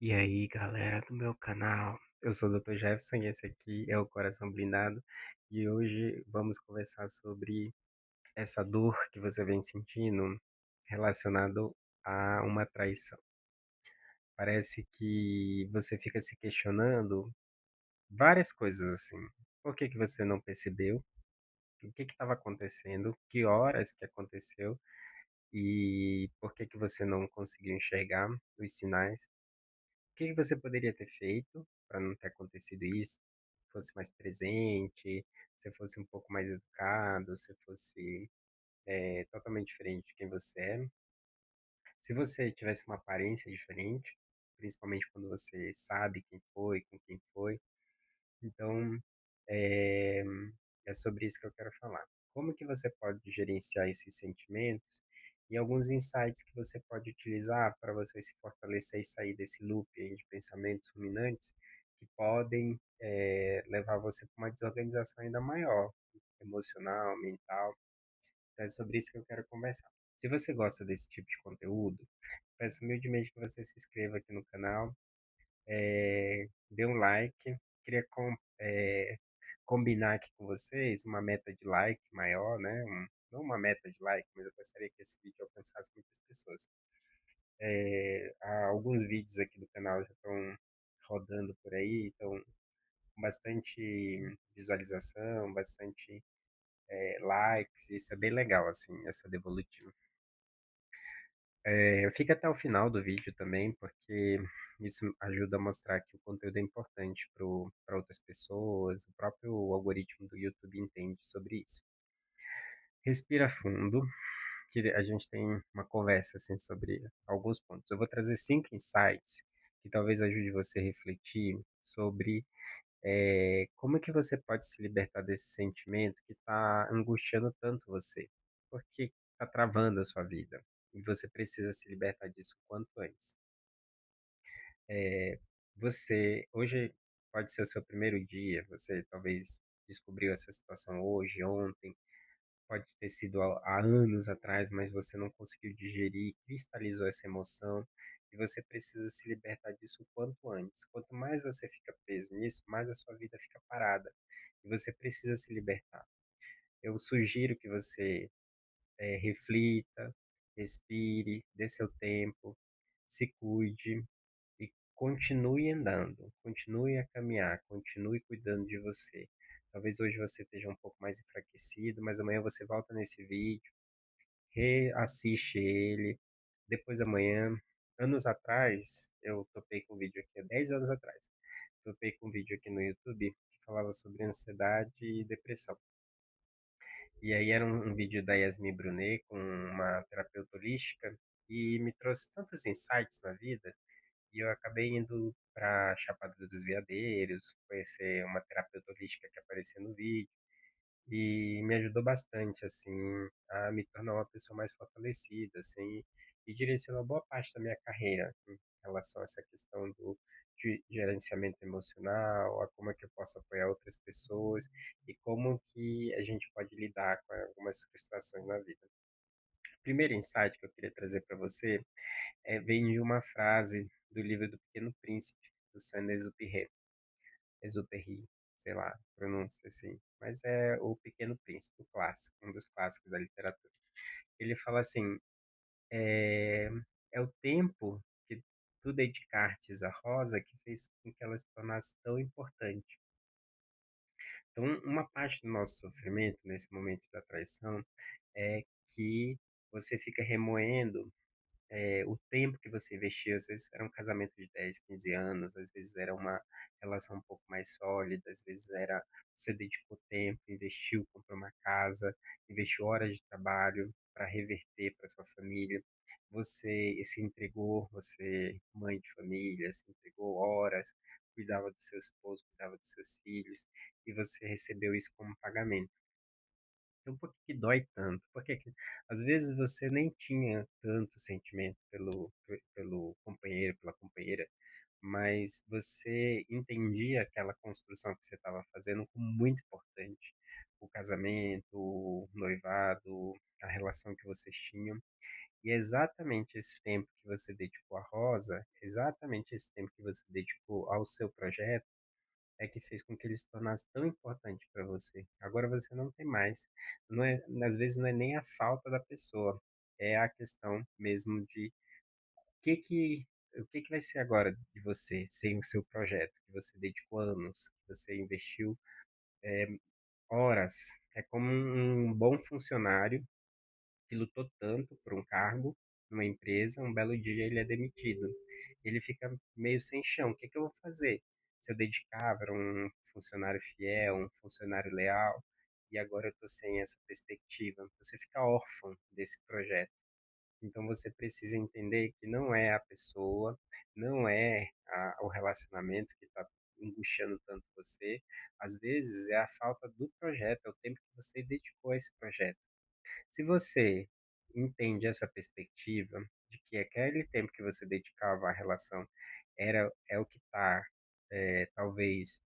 E aí, galera do meu canal, eu sou o Dr. Jefferson e esse aqui é o Coração Blindado. E hoje vamos conversar sobre essa dor que você vem sentindo relacionado a uma traição. Parece que você fica se questionando várias coisas assim. Por que que você não percebeu? O que que estava acontecendo? Que horas que aconteceu? E por que que você não conseguiu enxergar os sinais? O que que você poderia ter feito para não ter acontecido isso? Fosse mais presente, se fosse um pouco mais educado, se fosse totalmente diferente de quem você é. Se você tivesse uma aparência diferente, principalmente quando você sabe quem foi, com quem foi. Então, é, é sobre isso que eu quero falar. Como que você pode gerenciar esses sentimentos e alguns insights que você pode utilizar para você se fortalecer e sair desse loop aí de pensamentos ruminantes que podem levar você para uma desorganização ainda maior, emocional, mental. Então é sobre isso que eu quero conversar. Se você gosta desse tipo de conteúdo, peço humildemente que você se inscreva aqui no canal, dê um like. Queria combinar aqui com vocês uma meta de like maior, né? Não uma meta de like, mas eu gostaria que esse vídeo alcançasse muitas pessoas. Há alguns vídeos aqui do canal já estão rodando por aí, estão com bastante visualização, bastante likes, isso é bem legal, assim, essa devolutiva. Fica até o final do vídeo também, porque isso ajuda a mostrar que o conteúdo é importante para outras pessoas, o próprio algoritmo do YouTube entende sobre isso. Respira fundo, que a gente tem uma conversa assim sobre alguns pontos. Eu vou trazer 5 insights que talvez ajude você a refletir sobre como é que você pode se libertar desse sentimento que está angustiando tanto você, porque está travando a sua vida e você precisa se libertar disso o quanto antes. Eh, Você hoje pode ser o seu primeiro dia, você talvez descobriu essa situação hoje, ontem, pode ter sido há anos atrás, mas você não conseguiu digerir, cristalizou essa emoção e você precisa se libertar disso o quanto antes. Quanto mais você fica preso nisso, mais a sua vida fica parada e você precisa se libertar. Eu sugiro que você reflita, respire, dê seu tempo, se cuide e continue andando, continue a caminhar, continue cuidando de você. Talvez hoje você esteja um pouco mais enfraquecido, mas amanhã você volta nesse vídeo, reassiste ele, depois amanhã. Anos atrás, eu topei com um vídeo aqui, há 10 anos atrás, topei com um vídeo aqui no YouTube que falava sobre ansiedade e depressão. E aí era um vídeo da Yasmin Brunet com uma terapeuta holística e me trouxe tantos insights na vida e eu acabei indo para Chapada dos Veadeiros, conhecer uma terapeuta holística que aparecia no vídeo e me ajudou bastante assim a me tornar uma pessoa mais fortalecida, assim, e direcionou boa parte da minha carreira em relação a essa questão do de gerenciamento emocional, a como é que eu posso apoiar outras pessoas e como que a gente pode lidar com algumas frustrações na vida. O primeiro insight que eu queria trazer para você vem de uma frase do livro do Pequeno Príncipe, do Saint-Exupéry, Exupéry, sei lá, pronúncia assim, mas é o Pequeno Príncipe, o clássico, um dos clássicos da literatura. Ele fala assim, é, é o tempo que tu dedicartes à rosa que fez com que ela se tornasse tão importante. Então, uma parte do nosso sofrimento nesse momento da traição é que você fica remoendo o tempo que você investiu, às vezes era um casamento de 10, 15 anos, às vezes era uma relação um pouco mais sólida, às vezes era você dedicou tempo, investiu, comprou uma casa, investiu horas de trabalho para reverter para sua família. Você se entregou, você, mãe de família, se entregou horas, cuidava do seu esposo, cuidava dos seus filhos, e você recebeu isso como pagamento. Então, por que que dói tanto? Porque às vezes você nem tinha tanto sentimento pelo companheiro, pela companheira, mas você entendia aquela construção que você estava fazendo como muito importante. O casamento, o noivado, a relação que vocês tinham. E é exatamente esse tempo que você dedicou à rosa, exatamente esse tempo que você dedicou ao seu projeto, é que fez com que ele se tornasse tão importante para você. Agora você não tem mais. Não é, às vezes não é nem a falta da pessoa, é a questão mesmo de que o que que vai ser agora de você sem o seu projeto, que você dedicou anos, que você investiu horas. É como um bom funcionário que lutou tanto por um cargo numa empresa, um belo dia ele é demitido. Ele fica meio sem chão. O que que eu vou fazer? Se eu dedicava, era um funcionário fiel, um funcionário leal, e agora eu estou sem essa perspectiva. Você fica órfão desse projeto. Então você precisa entender que não é a pessoa, não é o relacionamento que está angustiando tanto você. Às vezes é a falta do projeto, é o tempo que você dedicou a esse projeto. Se você entende essa perspectiva de que aquele tempo que você dedicava à relação é o que está, talvez,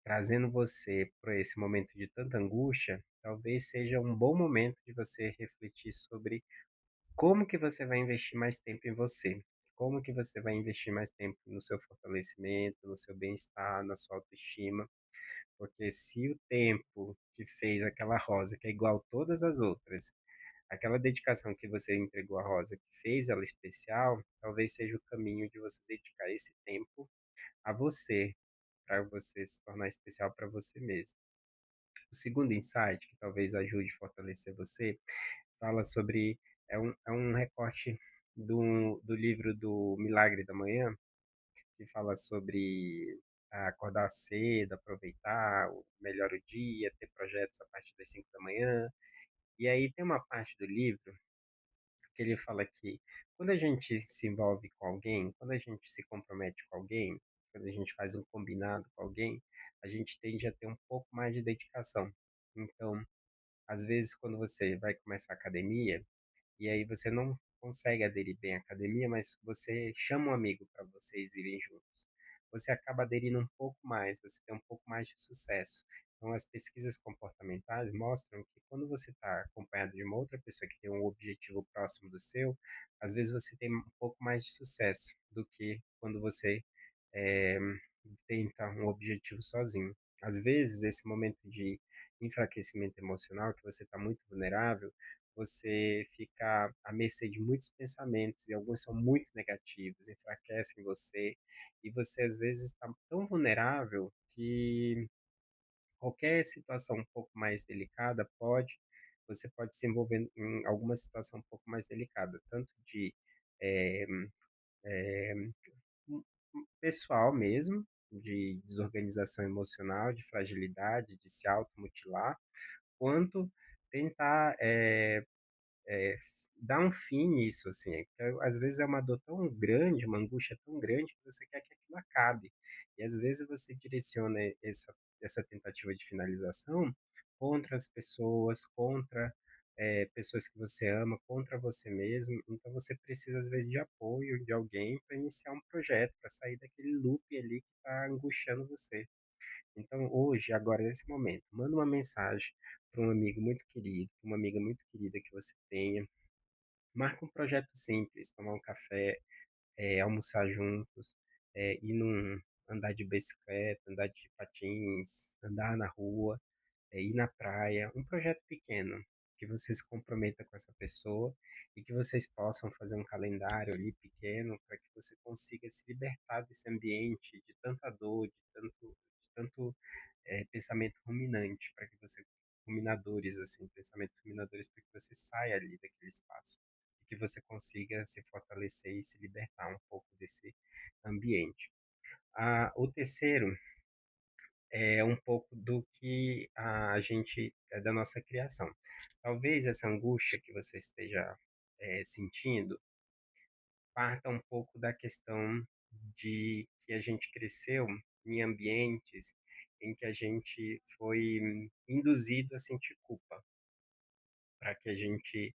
trazendo você para esse momento de tanta angústia, talvez seja um bom momento de você refletir sobre como que você vai investir mais tempo em você. Como que você vai investir mais tempo no seu fortalecimento, no seu bem-estar, na sua autoestima. Porque se o tempo que fez aquela rosa, que é igual a todas as outras, aquela dedicação que você entregou à rosa, que fez ela especial, talvez seja o caminho de você dedicar esse tempo a você, para você se tornar especial para você mesmo. O segundo insight, que talvez ajude a fortalecer você, fala sobre. É um recorte do livro do Milagre da Manhã, que fala sobre acordar cedo, aproveitar melhor o dia, ter projetos a partir das 5 da manhã. E aí tem uma parte do livro que ele fala que quando a gente se envolve com alguém, quando a gente se compromete com alguém, quando a gente faz um combinado com alguém, a gente tende a ter um pouco mais de dedicação. Então, às vezes, quando você vai começar a academia, e aí você não consegue aderir bem à academia, mas você chama um amigo para vocês irem juntos. Você acaba aderindo um pouco mais, você tem um pouco mais de sucesso. Então, as pesquisas comportamentais mostram que quando você está acompanhado de uma outra pessoa que tem um objetivo próximo do seu, às vezes você tem um pouco mais de sucesso do que quando você eh, tenta um objetivo sozinho. Às vezes, esse momento de enfraquecimento emocional, que você está muito vulnerável, você fica à mercê de muitos pensamentos, e alguns são muito negativos, enfraquecem você, e você às vezes está tão vulnerável que qualquer situação um pouco mais delicada você pode se envolver em alguma situação um pouco mais delicada, tanto de eh, eh, pessoal mesmo, de desorganização emocional, de fragilidade, de se automutilar, quanto tentar dar um fim nisso, assim. Às vezes é uma dor tão grande, uma angústia tão grande que você quer que aquilo acabe. E às vezes você direciona essa tentativa de finalização contra as pessoas, contra pessoas que você ama, contra você mesmo. Então você precisa às vezes de apoio de alguém para iniciar um projeto, para sair daquele loop ali que está angustiando você. Então hoje, agora nesse momento, manda uma mensagem para um amigo muito querido, uma amiga muito querida que você tenha. Marca um projeto simples, tomar um café, almoçar juntos, andar de bicicleta, andar de patins, andar na rua, ir na praia. Um projeto pequeno, que você se comprometa com essa pessoa e que vocês possam fazer um calendário ali pequeno para que você consiga se libertar desse ambiente de tanta dor, de tanto pensamento ruminante, para que você ruminadores assim, pensamentos ruminadores para que você saia ali daquele espaço e que você consiga se fortalecer e se libertar um pouco desse ambiente. O terceiro é um pouco do que a gente é da nossa criação. Talvez essa angústia que você esteja sentindo parta um pouco da questão de que a gente cresceu em ambientes em que a gente foi induzido a sentir culpa, para que a gente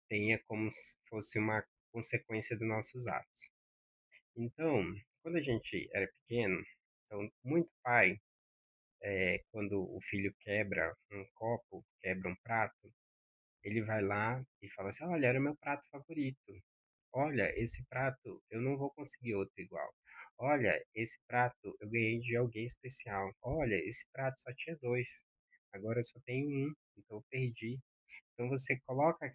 tenha como se fosse uma consequência dos nossos atos. Então, quando a gente era pequeno, então, muito pai, quando o filho quebra um copo, quebra um prato, ele vai lá e fala assim: "Olha, era o meu prato favorito. Olha, esse prato eu não vou conseguir outro igual. Olha, esse prato eu ganhei de alguém especial. Olha, esse prato só tinha 2, agora eu só tenho um, então eu perdi". Então você coloca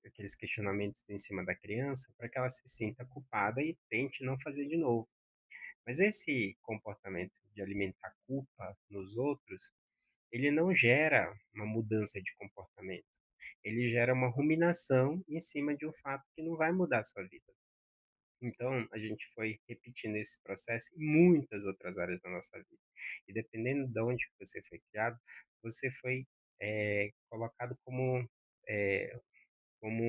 aqueles questionamentos em cima da criança para que ela se sinta culpada e tente não fazer de novo. Mas esse comportamento de alimentar culpa nos outros, ele não gera uma mudança de comportamento. Ele gera uma ruminação em cima de um fato que não vai mudar a sua vida. Então, a gente foi repetindo esse processo em muitas outras áreas da nossa vida. E dependendo de onde você foi criado, você foi colocado eh, como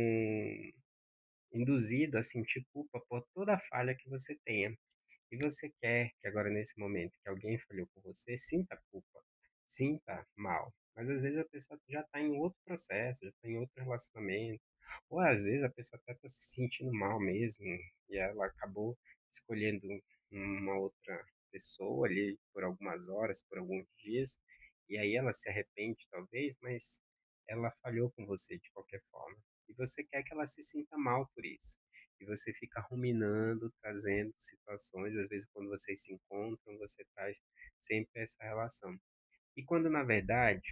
induzido a sentir culpa por toda falha que você tenha. E você quer que agora, nesse momento, que alguém falhou com você, sinta culpa, sinta mal. Mas às vezes a pessoa já está em outro processo, já está em outro relacionamento. Ou às vezes a pessoa até está se sentindo mal mesmo, e ela acabou escolhendo uma outra pessoa ali por algumas horas, por alguns dias, e aí ela se arrepende talvez, mas ela falhou com você de qualquer forma. E você quer que ela se sinta mal por isso. E você fica ruminando, trazendo situações, às vezes quando vocês se encontram, você traz sempre essa relação. E quando na verdade,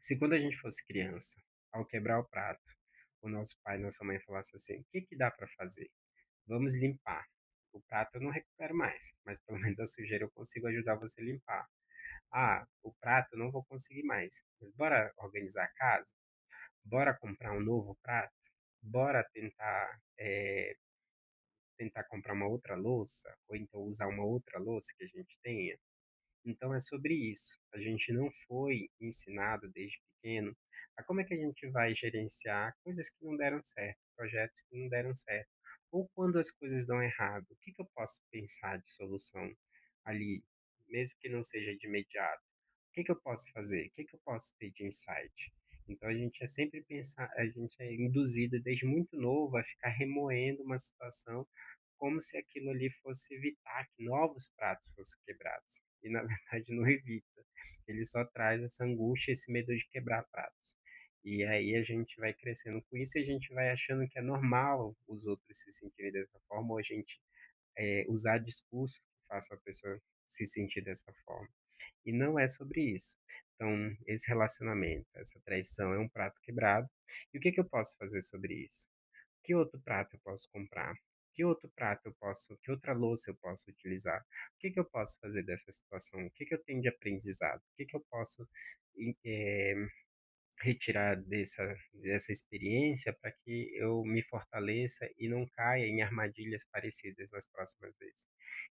se quando a gente fosse criança, ao quebrar o prato, o nosso pai e nossa mãe falassem assim: "O que que dá para fazer? Vamos limpar. O prato eu não recupero mais, mas pelo menos a sujeira eu consigo ajudar você a limpar. Ah, o prato eu não vou conseguir mais, mas bora organizar a casa? Bora comprar um novo prato? Bora tentar comprar uma outra louça, ou então usar uma outra louça que a gente tenha". Então é sobre isso. A gente não foi ensinado desde pequeno a como é que a gente vai gerenciar coisas que não deram certo, projetos que não deram certo. Ou quando as coisas dão errado, o que que eu posso pensar de solução ali, mesmo que não seja de imediato? O que que eu posso fazer? O que que eu posso ter de insight? Então a gente é sempre pensar, a gente é induzido desde muito novo a ficar remoendo uma situação como se aquilo ali fosse evitar que novos pratos fossem quebrados. E na verdade não evita. Ele só traz essa angústia, esse medo de quebrar pratos. E aí a gente vai crescendo com isso e a gente vai achando que é normal os outros se sentirem dessa forma, ou a gente usar discurso que faça a pessoa se sentir dessa forma. E não é sobre isso. Então, esse relacionamento, essa traição é um prato quebrado. E o que que eu posso fazer sobre isso? Que outro prato eu posso comprar? Que outro prato eu posso, que outra louça eu posso utilizar? O que que eu posso fazer dessa situação? O que que eu tenho de aprendizado? O que que eu posso eh, retirar dessa experiência para que eu me fortaleça e não caia em armadilhas parecidas nas próximas vezes?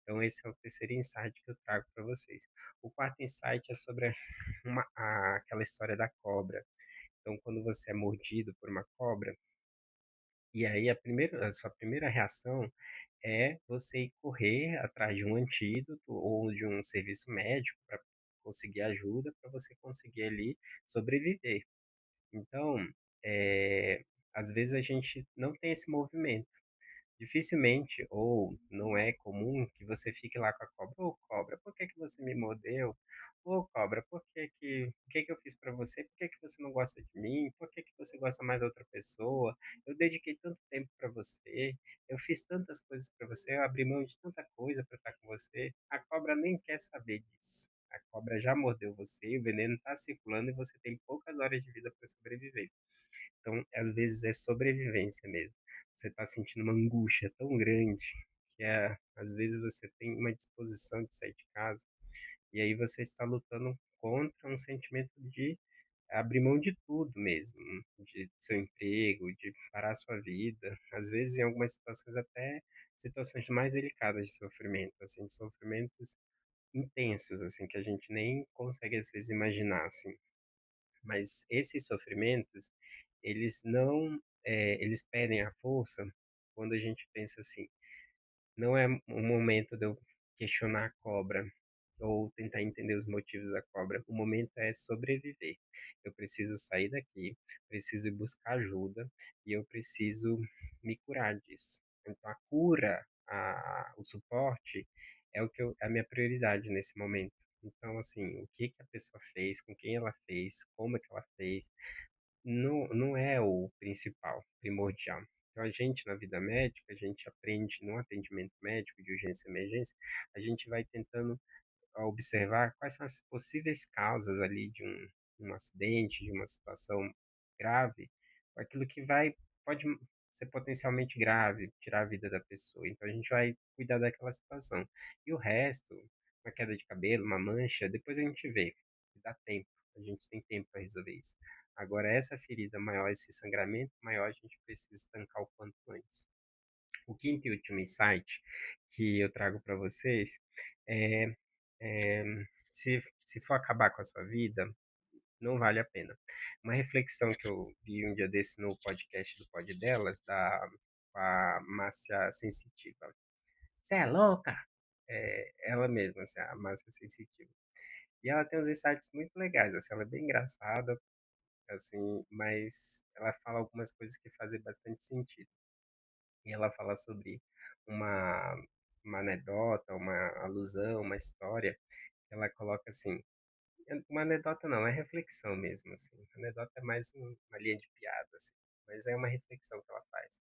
Então, esse é o terceiro insight que eu trago para vocês. O quarto insight é sobre aquela história da cobra. Então, quando você é mordido por uma cobra, e aí a sua primeira reação é você ir correr atrás de um antídoto ou de um serviço médico para conseguir ajuda, para você conseguir ali sobreviver. Então, às vezes a gente não tem esse movimento. Dificilmente, ou não é comum, que você fique lá com a cobra: "Ô cobra, por que que você me mordeu? Ô cobra, o que que eu fiz pra você? Por que que você não gosta de mim? Por que que você gosta mais da outra pessoa? Eu dediquei tanto tempo pra você, eu fiz tantas coisas pra você, eu abri mão de tanta coisa pra estar com você". A cobra nem quer saber disso. A cobra já mordeu você, o veneno tá circulando e você tem poucas horas de vida para sobreviver. Então, às vezes é sobrevivência mesmo. Você está sentindo uma angústia tão grande que às vezes você tem uma disposição de sair de casa e aí você está lutando contra um sentimento de abrir mão de tudo mesmo, de seu emprego, de parar a sua vida. Às vezes, em algumas situações, até situações mais delicadas de sofrimento, assim, de sofrimentos intensos, assim, que a gente nem consegue às vezes imaginar, assim. Mas esses sofrimentos, eles não, eles perdem a força quando a gente pensa assim: não é o momento de eu questionar a cobra ou tentar entender os motivos da cobra. O momento é sobreviver. Eu preciso sair daqui, preciso ir buscar ajuda e eu preciso me curar disso. Então, a cura, o suporte é é a minha prioridade nesse momento. Então, assim, o que que a pessoa fez, com quem ela fez, como é que ela fez, não é o principal, primordial. Então a gente na vida médica, a gente aprende no atendimento médico de urgência e emergência, a gente vai tentando a observar quais são as possíveis causas ali de um acidente, de uma situação grave, aquilo que pode ser potencialmente grave, tirar a vida da pessoa. Então a gente vai cuidar daquela situação. E o resto, uma queda de cabelo, uma mancha, depois a gente vê. Dá tempo. A gente tem tempo para resolver isso. Agora, essa ferida maior, esse sangramento maior, a gente precisa estancar o quanto antes. O quinto e último insight que eu trago para vocês é, é se for acabar com a sua vida, não vale a pena. Uma reflexão que eu vi um dia desse no podcast do Pod Delas, com a Márcia Sensitiva. Você é louca? É, ela mesma, assim, a Márcia Sensitiva. E ela tem uns insights muito legais, assim, ela é bem engraçada, assim, mas ela fala algumas coisas que fazem bastante sentido. E ela fala sobre uma, uma anedota, uma alusão, uma história. Ela coloca assim, uma anedota não, é reflexão mesmo, assim. A anedota é mais uma linha de piada, assim. Mas é uma reflexão que ela faz.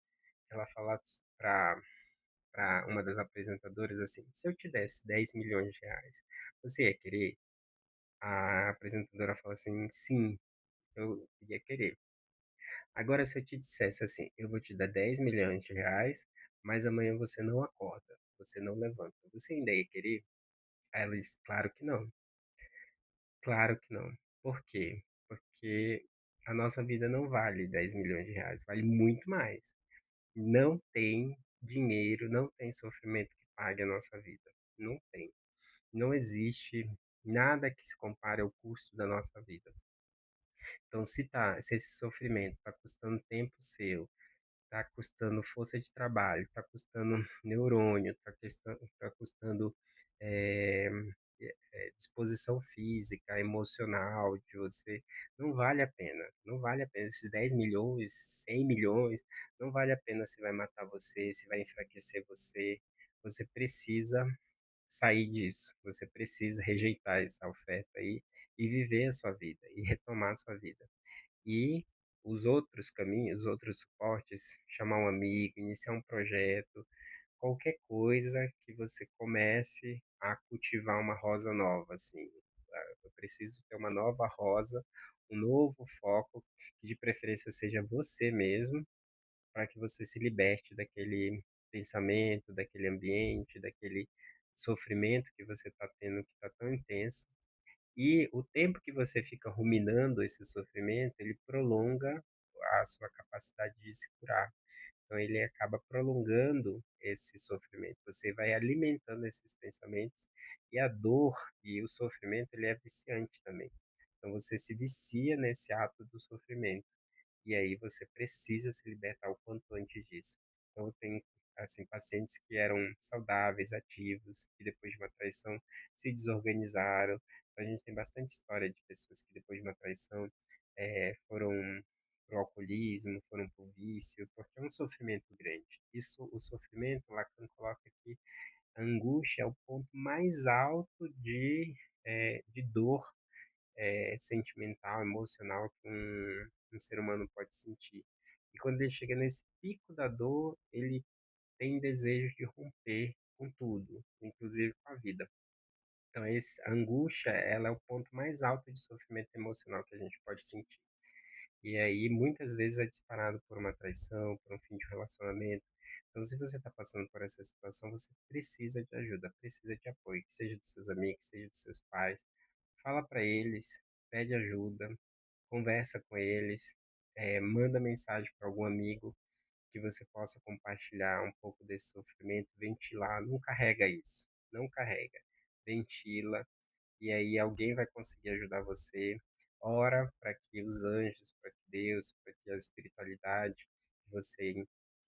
Ela fala para uma das apresentadoras assim, se eu te desse 10 milhões de reais, você ia querer? A apresentadora fala assim, sim, eu ia querer. Agora, se eu te dissesse assim, eu vou te dar 10 milhões de reais, mas amanhã você não acorda, você não levanta, você ainda ia querer? Aí ela diz, claro que não, claro que não. Por quê? Porque a nossa vida não vale 10 milhões de reais, vale muito mais. Não tem dinheiro, não tem sofrimento que pague a nossa vida. Não tem. Não existe nada que se compare ao custo da nossa vida. Então, se esse sofrimento está custando tempo seu, está custando força de trabalho, está custando neurônio, está custando eh, disposição física, emocional de você. Não vale a pena. Não vale a pena. Esses 10 milhões, 100 milhões, não vale a pena se vai matar você, se vai enfraquecer você. Você precisa sair disso. Você precisa rejeitar essa oferta aí e viver a sua vida e retomar a sua vida. E os outros caminhos, os outros suportes, chamar um amigo, iniciar um projeto, qualquer coisa que você comece a cultivar uma rosa nova, assim. Eu preciso ter uma nova rosa, um novo foco, que de preferência seja você mesmo, para que você se liberte daquele pensamento, daquele ambiente, daquele sofrimento que você está tendo que está tão intenso. E o tempo que você fica ruminando esse sofrimento, ele prolonga a sua capacidade de se curar. Então ele acaba prolongando esse sofrimento. Você vai alimentando esses pensamentos e a dor e o sofrimento ele é viciante também. Então você se vicia nesse ato do sofrimento. E aí você precisa se libertar o quanto antes disso. Então eu tenho assim pacientes que eram saudáveis, ativos, que depois de uma traição se desorganizaram. Então, a gente tem bastante história de pessoas que depois de uma traição foram para o alcoolismo, foram para o vício, porque é um sofrimento grande. Isso, o sofrimento, Lacan coloca aqui, a angústia é o ponto mais alto de dor sentimental, emocional que um ser humano pode sentir. E quando ele chega nesse pico da dor, ele tem desejo de romper com tudo, inclusive com a vida. Então, a angústia, ela é o ponto mais alto de sofrimento emocional que a gente pode sentir. E aí, muitas vezes, é disparado por uma traição, por um fim de relacionamento. Então, se você está passando por essa situação, você precisa de ajuda, precisa de apoio, que seja dos seus amigos, seja dos seus pais. Fala para eles, pede ajuda, conversa com eles, manda mensagem para algum amigo que você possa compartilhar um pouco desse sofrimento, ventilar. Não carrega isso, não carrega. Ventila, e aí alguém vai conseguir ajudar você. Ora para que os anjos, para que Deus, para que a espiritualidade que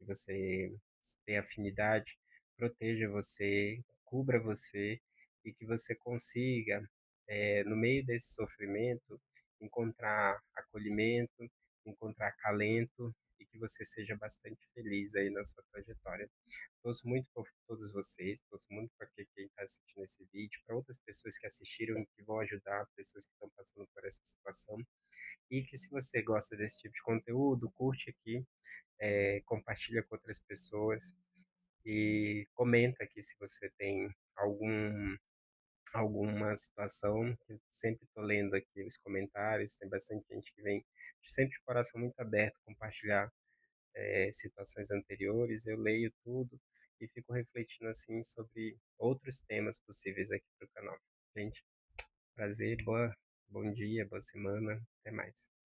você tem afinidade, proteja você, cubra você e que você consiga, no meio desse sofrimento, encontrar acolhimento, encontrar acalento e que você seja bastante feliz aí na sua trajetória. Torço muito por todos vocês, torço muito para quem está assistindo esse vídeo, para outras pessoas que assistiram e que vão ajudar pessoas que estão passando por essa situação. E que se você gosta desse tipo de conteúdo, curte aqui, compartilha com outras pessoas e comenta aqui se você tem alguma situação, que eu sempre estou lendo aqui os comentários, tem bastante gente que vem sempre de coração muito aberto compartilhar situações anteriores, eu leio tudo e fico refletindo assim sobre outros temas possíveis aqui para o canal. Gente, prazer, bom dia, boa semana, até mais.